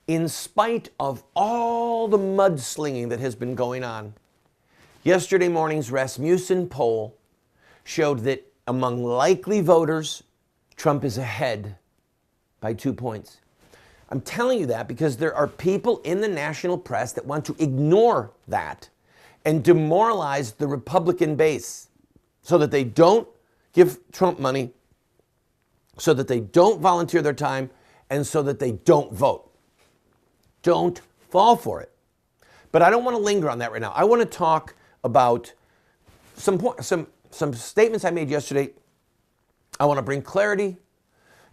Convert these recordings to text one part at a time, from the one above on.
in spite of all the mudslinging that has been going on. Yesterday morning's Rasmussen poll showed that among likely voters, Trump is ahead by 2 points. I'm telling you that because there are people in the national press that want to ignore that and demoralize the Republican base so that they don't give Trump money, so that they don't volunteer their time, and so that they don't vote. Don't fall for it. But I don't want to linger on that right now. I want to talk about some statements I made yesterday. I want to bring clarity,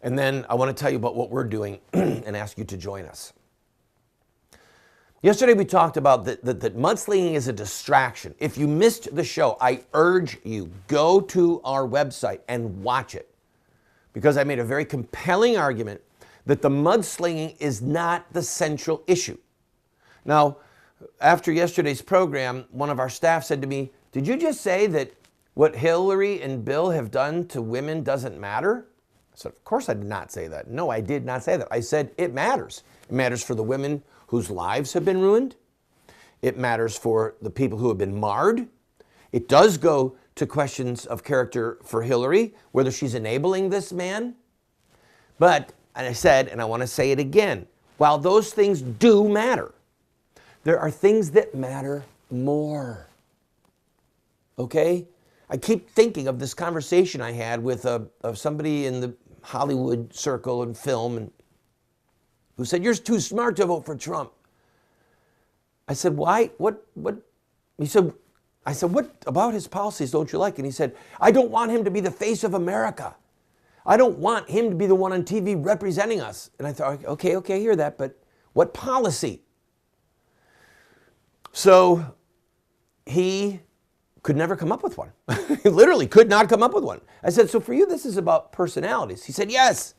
and then I want to tell you about what we're doing and ask you to join us. Yesterday we talked about that mudslinging is a distraction. If you missed the show, I urge you, go to our website and watch it, because I made a very compelling argument that the mudslinging is not the central issue. Now, after yesterday's program, one of our staff said to me, "Did you just say that what Hillary and Bill have done to women doesn't matter?" I said, "Of course I did not say that. No, I did not say that. I said it matters. It matters for the women whose lives have been ruined. It matters for the people who have been marred. It does go to questions of character for Hillary, whether she's enabling this man. But, and I said, and I want to say it again, while those things do matter, there are things that matter more. Okay? I keep thinking of this conversation I had with of somebody in the Hollywood circle and film, and who said, "You're too smart to vote for Trump." I said, "Why? What?" He said, I said, "What about his policies don't you like?" And he said, "I don't want him to be the face of America. I don't want him to be the one on TV representing us." And I thought, okay, I hear that, but what policy? So he could never come up with one. He literally could not come up with one. I said, "So for you, this is about personalities?" He said, "Yes."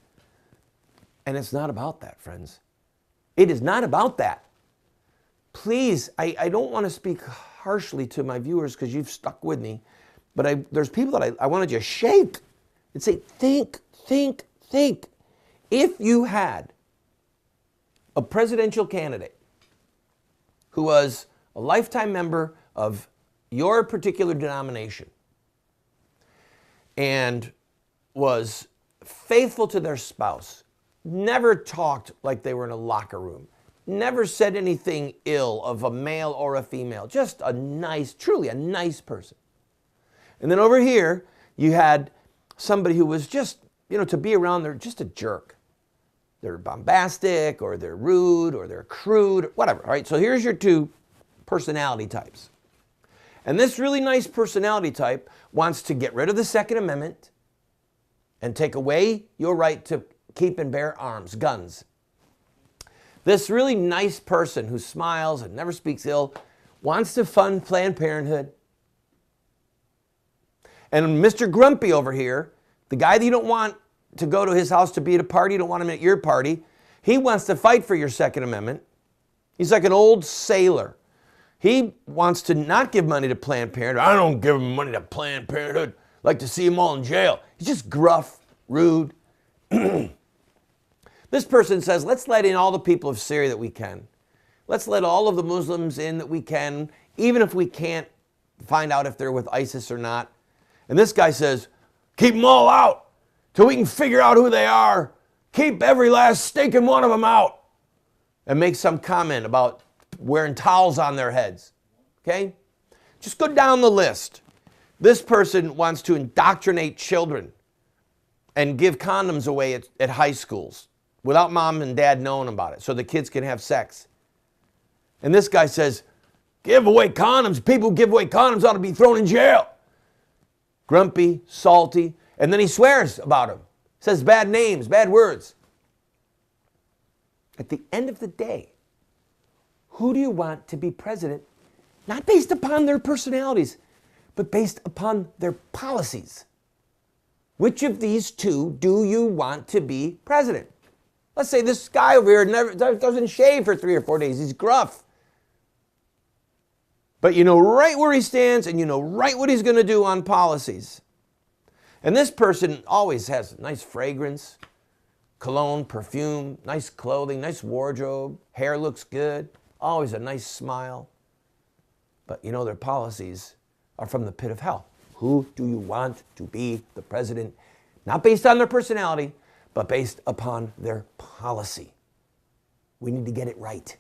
And it's not about that, friends. It is not about that. Please, I don't want to speak harshly to my viewers because you've stuck with me, but there's people that I want to just shake and say, think. If you had a presidential candidate who was a lifetime member of your particular denomination and was faithful to their spouse, never talked like they were in a locker room, never said anything ill of a male or a female, just a nice, truly a nice person. And then over here, you had somebody who was just, to be around, they're just a jerk. They're bombastic, or they're rude, or they're crude, whatever. All right, so here's your two personality types. And this really nice personality type wants to get rid of the Second Amendment and take away your right to keep and bear arms, guns. This really nice person who smiles and never speaks ill wants to fund Planned Parenthood. And Mr. Grumpy over here, the guy that you don't want to go to his house to be at a party, you don't want him at your party, he wants to fight for your Second Amendment. He's like an old sailor. He wants to not give money to Planned Parenthood. "I don't give him money to Planned Parenthood. I'd like to see them all in jail." He's just gruff, rude. This person says, "Let's let in all the people of Syria that we can. Let's let all of the Muslims in that we can, even if we can't find out if they're with ISIS or not." And this guy says, "Keep them all out till we can figure out who they are. Keep every last stinking one of them out." And make some comment about wearing towels on their heads. Okay? Just go down the list. This person wants to indoctrinate children and give condoms away at high schools without mom and dad knowing about it so the kids can have sex. And this guy says, "Give away condoms. People who give away condoms ought to be thrown in jail." Grumpy, salty, and then he swears about him. Says bad names, bad words. At the end of the day, who do you want to be president? Not based upon their personalities, but based upon their policies. Which of these two do you want to be president? Let's say this guy over here doesn't shave for 3 or 4 days. He's gruff. But you know right where he stands, and you know right what he's going to do on policies. And this person always has nice fragrance, cologne, perfume, nice clothing, nice wardrobe, hair looks good, always a nice smile. But you know their policies are from the pit of hell. Who do you want to be the president? Not based on their personality, but based upon their policy. We need to get it right.